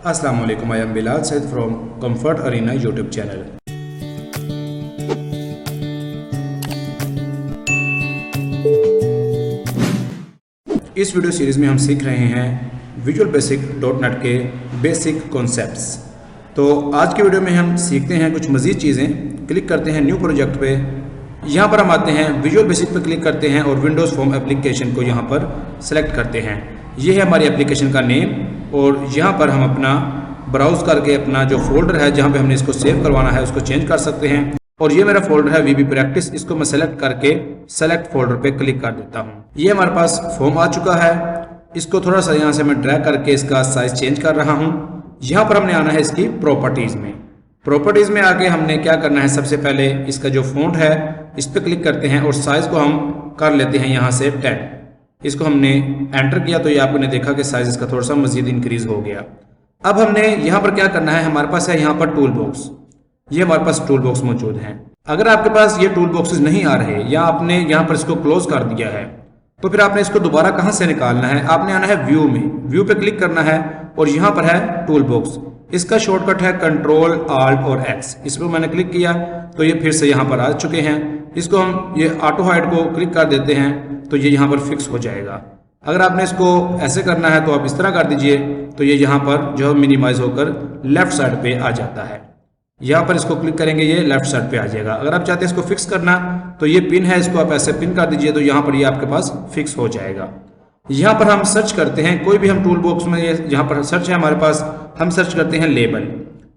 अस्सलाम वालेकुम, I am Bilal Said from comfort arena YouTube channel. इस वीडियो सीरीज़ में हम सीख रहे हैं विजुअल बेसिक .NET के बेसिक कॉन्सेप्ट्स। तो आज के वीडियो में हम सीखते हैं कुछ मज़ीद चीज़ें। क्लिक करते हैं न्यू प्रोजेक्ट पे, यहाँ पर हम आते हैं विजुअल बेसिक पे क्लिक करते हैं और विंडोज़ फॉर्म एप्लीकेशन को यहाँ पर सेलेक्ट करते हैं। ये है हमारी एप्लीकेशन का नेम और यहाँ पर हम अपना ब्राउज़ करके अपना जो फोल्डर है जहाँ पे हमने इसको सेव करवाना है उसको चेंज कर सकते हैं। और ये मेरा फोल्डर है VB प्रैक्टिस, इसको मैं सेलेक्ट करके सेलेक्ट फोल्डर पे क्लिक कर देता हूँ। ये हमारे पास फॉर्म आ चुका है। इसको थोड़ा सा यहाँ से मैं ड्रैग करके इसका साइज चेंज कर रहा हूँ। यहाँ पर हमने आना है इसकी प्रॉपर्टीज़ में। प्रॉपर्टीज़ में आके हमने क्या करना है, सबसे पहले इसका जो फॉन्ट है इस पर क्लिक करते हैं और साइज़ को हम कर लेते हैं यहाँ से 10। इसको हमने एंटर किया तो ये आपने देखा कि साइज इसका थोड़ा सा मजीद इंक्रीज हो गया। अब हमने यहाँ पर क्या करना है, हमारे पास है यहाँ पर टूल बॉक्स। ये हमारे पास टूल बॉक्स मौजूद है। अगर आपके पास ये टूल बॉक्सेस नहीं आ रहे या आपने यहाँ पर इसको क्लोज कर दिया है तो फिर आपने इसको दोबारा कहाँ से निकालना है, आपने आना है व्यू में। व्यू पे क्लिक करना है और यहाँ पर है टूल बॉक्स। इसका शॉर्टकट है कंट्रोल Alt और X। इस पर मैंने क्लिक किया तो ये फिर से यहाँ पर आ चुके हैं। इसको हम ये ऑटो हाइड को क्लिक कर देते हैं तो ये यहाँ पर फिक्स हो जाएगा। अगर आपने इसको ऐसे करना है तो आप इस तरह कर दीजिए तो ये यहाँ पर जो मिनिमाइज होकर लेफ्ट साइड पे आ जाता है। यहाँ पर इसको क्लिक करेंगे ये लेफ्ट साइड पे आ जाएगा। अगर आप चाहते हैं इसको फिक्स करना तो ये पिन है, इसको आप ऐसे पिन कर दीजिए तो यहाँ पर ये आपके पास फिक्स हो जाएगा। यहाँ पर हम सर्च करते हैं कोई भी हम टूल बॉक्स में, यहाँ पर सर्च है हमारे पास, हम सर्च करते हैं लेबल।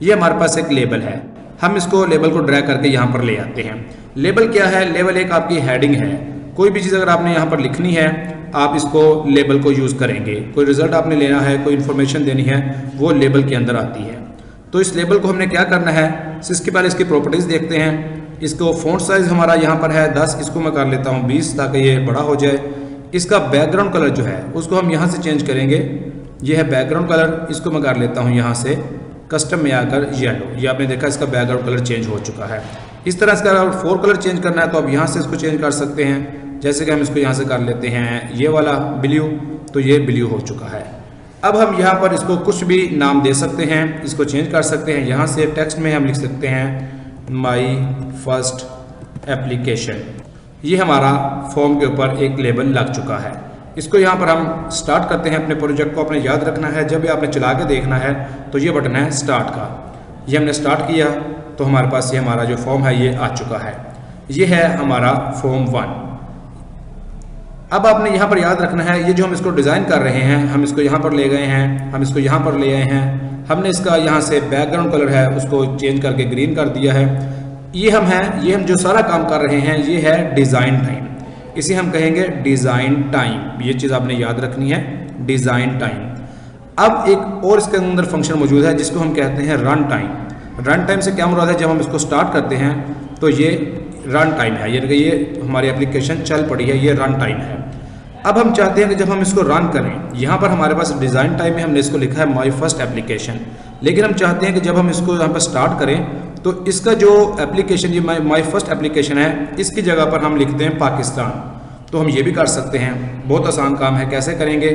ये हमारे पास एक लेबल है, हम इसको लेबल को ड्रैग करके यहाँ पर ले आते हैं। लेबल क्या है? लेबल एक आपकी हेडिंग है। कोई भी चीज़ अगर आपने यहाँ पर लिखनी है आप इसको लेबल को यूज़ करेंगे। कोई रिजल्ट आपने लेना है, कोई इन्फॉर्मेशन देनी है, वो लेबल के अंदर आती है। तो इस लेबल को हमने क्या करना है, इसके पहले इसकी प्रॉपर्टीज़ देखते हैं। इसको फ़ॉन्ट साइज़ हमारा यहाँ पर है 10, इसको मैं कर लेता हूँ 20 ताकि ये बड़ा हो जाए। इसका बैकग्राउंड कलर जो है उसको हम यहाँ से चेंज करेंगे। ये है बैकग्राउंड कलर, इसको मैं कर लेता हूँ यहाँ से कस्टम में आकर येलो। ये आपने देखा इसका बैकग्राउंड कलर चेंज हो चुका है। इस तरह इसका अगर 4 कलर चेंज करना है तो आप यहाँ से इसको चेंज कर सकते हैं। जैसे कि हम इसको यहाँ से कर लेते हैं ये वाला ब्लू, तो ये ब्लू हो चुका है। अब हम यहाँ पर इसको कुछ भी नाम दे सकते हैं, इसको चेंज कर सकते हैं। यहाँ से टेक्स्ट में हम लिख सकते हैं माई फर्स्ट एप्लीकेशन। ये हमारा फॉर्म के ऊपर एक लेबल लग चुका है। इसको यहाँ पर हम स्टार्ट करते हैं। अपने प्रोजेक्ट को अपने याद रखना है, जब भी आपने चला के देखना है तो ये बटन है स्टार्ट का। ये हमने स्टार्ट किया तो हमारे पास ये हमारा जो फॉर्म है ये आ चुका है। ये है हमारा फॉर्म 1। अब आपने यहाँ पर याद रखना है, ये जो हम इसको डिज़ाइन कर रहे हैं, हम इसको यहाँ पर ले गए हैं, हम इसको यहाँ पर ले आए हैं। हमने इसका यहाँ से बैकग्राउंड कलर है उसको चेंज करके ग्रीन कर दिया है। ये हम जो सारा काम कर रहे हैं ये है डिज़ाइन टाइम। इसे हम कहेंगे डिज़ाइन टाइम। ये चीज़ आपने याद रखनी है, डिज़ाइन टाइम। अब एक और इसके अंदर फंक्शन मौजूद है जिसको हम कहते हैं रन टाइम। रन टाइम से क्या मुराद है, जब हम इसको स्टार्ट करते हैं तो ये रन टाइम है, यानी कि ये हमारी एप्लीकेशन चल पड़ी है, ये रन टाइम है। अब हम चाहते हैं कि जब हम इसको रन करें, यहाँ पर हमारे पास डिज़ाइन टाइम में हमने इसको लिखा है माई फर्स्ट एप्लीकेशन, लेकिन हम चाहते हैं कि जब हम इसको यहाँ पर स्टार्ट करें तो इसका जो एप्लीकेशन, ये माई फर्स्ट एप्लीकेशन है, इसकी जगह पर हम लिखते हैं पाकिस्तान। तो हम ये भी कर सकते हैं, बहुत आसान काम है। कैसे करेंगे,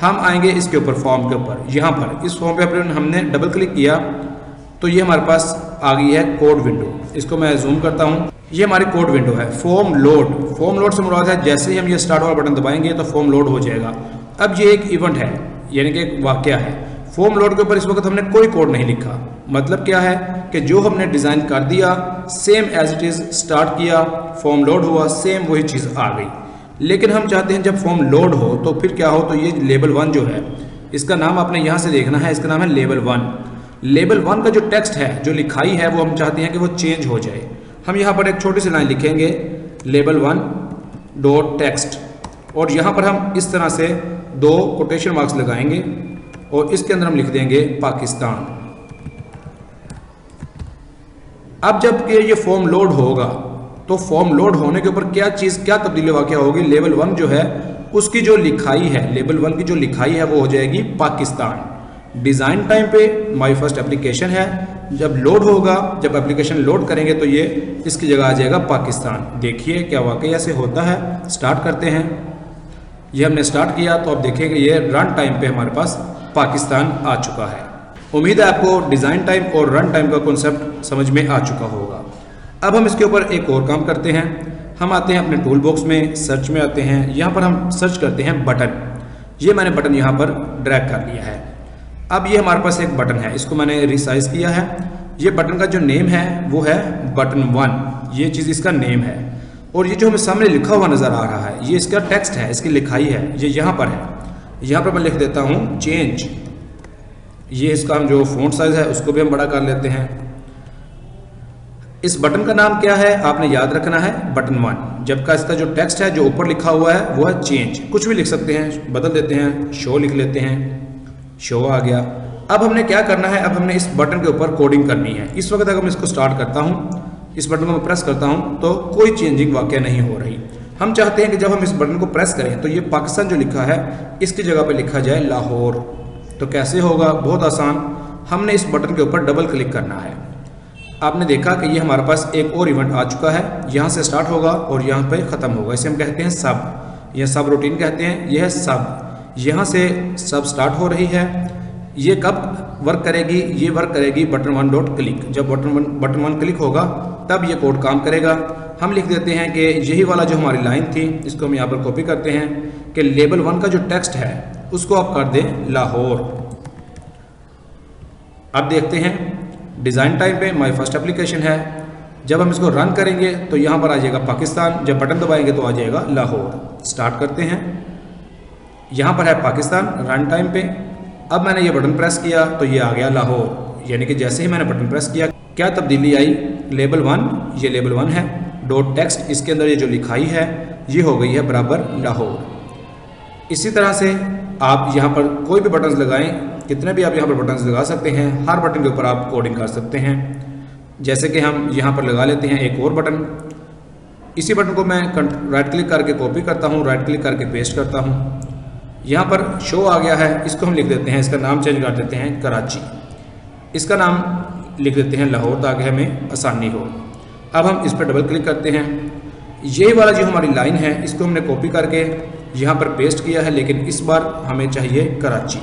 हम आएंगे इसके ऊपर फॉर्म के ऊपर, यहाँ पर इस फॉर्म पे हमने डबल क्लिक किया तो ये हमारे पास आ गई है कोड विंडो। इसको मैं जूम करता हूँ, ये हमारी कोड विंडो है। फॉर्म लोड से मुराद है जैसे ही हम ये स्टार्ट वाला बटन दबाएंगे तो फॉर्म लोड हो जाएगा। अब ये एक इवेंट है, यानी कि एक वाकया है। फॉर्म लोड के ऊपर इस वक्त हमने कोई कोड नहीं लिखा। मतलब क्या है कि जो हमने डिज़ाइन कर दिया same as it is, start किया, फॉर्म लोड हुआ, सेम वही चीज़ आ गई। लेकिन हम चाहते हैं जब फॉर्म लोड हो तो फिर क्या हो, तो ये लेवल 1 जो है, इसका नाम आपने यहाँ से देखना है, इसका नाम है लेवल 1। लेवल 1 का जो टेक्स्ट है, जो लिखाई है, वो हम चाहते हैं कि वो चेंज हो जाए। हम यहाँ पर एक छोटी सी लाइन लिखेंगे लेवल 1 डॉट टेक्स्ट, और यहाँ पर हम इस तरह से 2 कोटेशन मार्क्स लगाएंगे और इसके अंदर हम लिख देंगे पाकिस्तान। अब जब कि ये फॉर्म लोड होगा तो फॉर्म लोड होने के ऊपर क्या तब्दीली वाक़या होगी, लेवल 1 जो है उसकी जो लिखाई है, लेवल 1 की जो लिखाई है वो हो जाएगी पाकिस्तान। डिज़ाइन टाइम पे माई फर्स्ट एप्लीकेशन है, जब लोड होगा, जब एप्लीकेशन लोड करेंगे तो ये इसकी जगह आ जाएगा पाकिस्तान। देखिए क्या वाकई ऐसे होता है। स्टार्ट करते हैं, ये हमने स्टार्ट किया तो अब देखेंगे ये रन टाइम पे हमारे पास पाकिस्तान आ चुका है। उम्मीद है आपको डिज़ाइन टाइम और रन टाइम का कॉन्सेप्ट समझ में आ चुका होगा। अब हम इसके ऊपर एक और काम करते हैं। हम आते हैं अपने टूल बॉक्स में, सर्च में आते हैं, यहाँ पर हम सर्च करते हैं बटन। ये मैंने बटन यहाँ पर ड्रैग कर लिया है। अब ये हमारे पास एक बटन है, इसको मैंने रिसाइज किया है। ये बटन का जो नेम है वो है बटन 1, ये चीज़ इसका नेम है। और ये जो हमें सामने लिखा हुआ नज़र आ रहा है ये इसका टेक्स्ट है, इसकी लिखाई है, ये यहाँ पर है। यहाँ पर मैं लिख देता हूँ चेंज। ये इसका हम जो फ़ॉन्ट साइज़ है उसको भी हम बड़ा कर लेते हैं। इस बटन का नाम क्या है आपने याद रखना है, बटन 1। जबकि इसका जो टेक्स्ट है जो ऊपर लिखा हुआ है वो है चेंज। कुछ भी लिख सकते हैं, बदल देते हैं, शो लिख लेते हैं, शो आ गया। अब हमने क्या करना है, अब हमने इस बटन के ऊपर कोडिंग करनी है। इस वक्त अगर मैं इसको स्टार्ट करता हूँ, इस बटन को मैं प्रेस करता हूँ तो कोई चेंजिंग वाकई नहीं हो रही। हम चाहते हैं कि जब हम इस बटन को प्रेस करें तो ये पाकिस्तान जो लिखा है इसकी जगह पे लिखा जाए लाहौर। तो कैसे होगा, बहुत आसान। हमने इस बटन के ऊपर डबल क्लिक करना है। आपने देखा कि ये हमारे पास एक और इवेंट आ चुका है, यहाँ से स्टार्ट होगा और यहाँ पे ख़त्म होगा। इसे हम कहते हैं सब, या सब रूटीन कहते हैं। यह है सब, यहाँ से सब स्टार्ट हो रही है। ये कब वर्क करेगी, ये वर्क करेगी बटन 1 डॉट क्लिक। जब बटन 1 क्लिक होगा तब ये कोड काम करेगा। हम लिख देते हैं कि यही वाला जो हमारी लाइन थी इसको हम यहाँ पर कॉपी करते हैं कि लेबल 1 का जो टेक्स्ट है उसको आप कर दें लाहौर। अब देखते हैं डिज़ाइन टाइम पे माई फर्स्ट एप्लीकेशन है। जब हम इसको रन करेंगे तो यहाँ पर आ जाएगा पाकिस्तान, जब बटन दबाएंगे तो आ जाएगा लाहौर। स्टार्ट करते हैं, यहाँ पर है पाकिस्तान रन टाइम पे। अब मैंने ये बटन प्रेस किया तो ये आ गया लाहौर। यानी कि जैसे ही मैंने बटन प्रेस किया क्या तब्दीली आई, लेबल 1, ये लेबल 1 है, डॉट टेक्स्ट इसके अंदर ये जो लिखाई है ये हो गई है बराबर लाहौर। इसी तरह से आप यहाँ पर कोई भी बटन्स लगाएं, कितने भी आप यहाँ पर बटन्स लगा सकते हैं। हर बटन के ऊपर आप कोडिंग कर सकते हैं। जैसे कि हम यहाँ पर लगा लेते हैं एक और बटन। इसी बटन को मैं राइट क्लिक करके कॉपी करता हूँ, राइट क्लिक करके पेस्ट करता हूँ। यहाँ पर शो आ गया है, इसको हम लिख देते हैं, इसका नाम चेंज कर देते हैं कराची। इसका नाम लिख देते हैं लाहौर ताकि हमें आसानी हो। अब हम इस पर डबल क्लिक करते हैं। यही वाला जो हमारी लाइन है इसको हमने कॉपी करके यहाँ पर पेस्ट किया है, लेकिन इस बार हमें चाहिए कराची।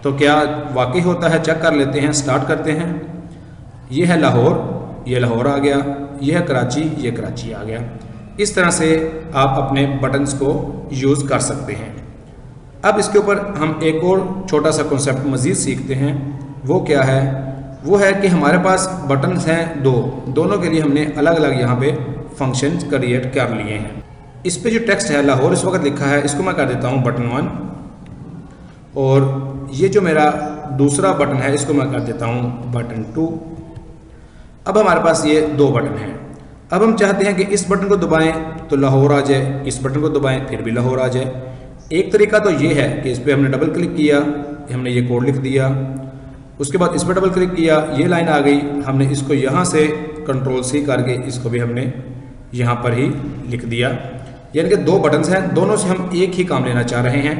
तो क्या वाकई होता है, चेक कर लेते हैं। स्टार्ट करते हैं, ये है लाहौर, ये लाहौर आ गया, ये है कराची, ये कराची आ गया। इस तरह से आप अपने बटन्स को यूज़ कर सकते हैं। अब इसके ऊपर हम एक और छोटा सा कॉन्सेप्ट मज़ीद सीखते हैं। वो क्या है, वो है कि हमारे पास बटन्स हैं दोनों के लिए हमने अलग अलग यहाँ पे फंक्शन क्रिएट कर लिए हैं। इस पे जो टेक्स्ट है लाहौर इस वक्त लिखा है, इसको मैं कर देता हूँ बटन 1। और ये जो मेरा दूसरा बटन है इसको मैं कर देता हूँ बटन 2। अब हमारे पास ये 2 बटन हैं। अब हम चाहते हैं कि इस बटन को दबाएं तो लाहौर आ जाए, इस बटन को दबाएं फिर भी लाहौर आ जाए। एक तरीका तो ये है कि इस पर हमने डबल क्लिक किया, हमने ये कोड लिख दिया, उसके बाद इस पर डबल क्लिक किया, ये लाइन आ गई, हमने इसको यहाँ से Ctrl+C करके इसको भी हमने यहाँ पर ही लिख दिया। यानी कि 2 बटन्स हैं, दोनों से हम एक ही काम लेना चाह रहे हैं,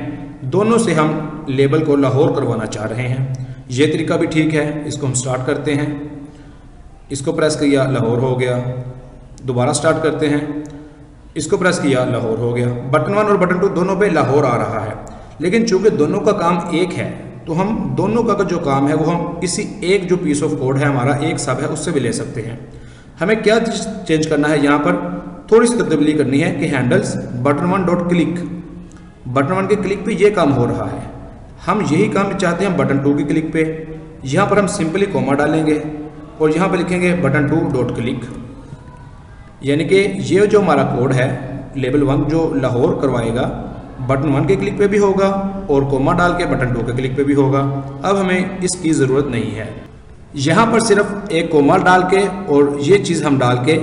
दोनों से हम लेबल को लाहौर करवाना चाह रहे हैं। ये तरीका भी ठीक है। इसको हम स्टार्ट करते हैं, इसको प्रेस किया लाहौर हो गया, दोबारा स्टार्ट करते हैं, इसको प्रेस किया लाहौर हो गया। बटन 1 और बटन 2 दोनों पे लाहौर आ रहा है, लेकिन चूंकि दोनों का काम एक है तो हम दोनों का जो काम है वो हम किसी एक जो पीस ऑफ कोड है हमारा एक सब है उससे भी ले सकते हैं। हमें क्या चेंज करना है, यहाँ पर थोड़ी सी तब्दीली करनी है कि handles button 1 dot click, button 1 के क्लिक पे ये काम हो रहा है। हम यही काम चाहते हैं बटन 2 के क्लिक पे। यहाँ पर हम सिंपली कॉमा डालेंगे और यहाँ पर लिखेंगे बटन 2 डॉट क्लिक। यानी कि ये जो हमारा कोड है लेबल 1 जो लाहौर करवाएगा बटन 1 के क्लिक पे भी होगा और कोमा डाल के बटन 2 के क्लिक पे भी होगा। अब हमें इसकी ज़रूरत नहीं है। यहाँ पर सिर्फ एक कोमा डाल के और ये चीज़ हम डाल के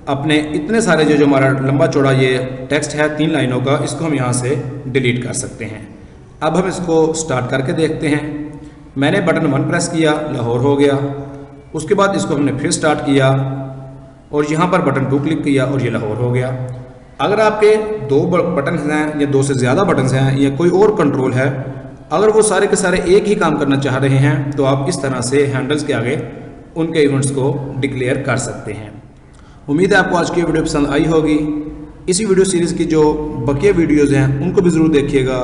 अपने इतने सारे जो हमारा लंबा चौड़ा ये टेक्स्ट है 3 लाइनों का, इसको हम यहाँ से डिलीट कर सकते हैं। अब हम इसको स्टार्ट करके देखते हैं। मैंने बटन 1 प्रेस किया, लाहौर हो गया। उसके बाद इसको हमने फिर स्टार्ट किया और यहाँ पर बटन 2 क्लिक किया और ये लाहौर हो गया। अगर आपके 2 बटन हैं या 2 से ज़्यादा बटन हैं या कोई और कंट्रोल है, अगर वो सारे के सारे एक ही काम करना चाह रहे हैं तो आप इस तरह से हैंडल्स के आगे उनके इवेंट्स को डिक्लेयर कर सकते हैं। उम्मीद है आपको आज की वीडियो पसंद आई होगी। इसी वीडियो सीरीज़ की जो बकिया वीडियोज़ हैं उनको भी ज़रूर देखिएगा।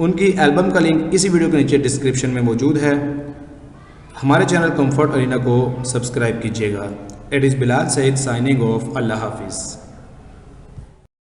उनकी एल्बम का लिंक इसी वीडियो के नीचे डिस्क्रिप्शन में मौजूद है। हमारे चैनल कंफर्ट अरीना को सब्सक्राइब कीजिएगा। It is Bilal Saeed signing off. अल्लाह हाफिज़।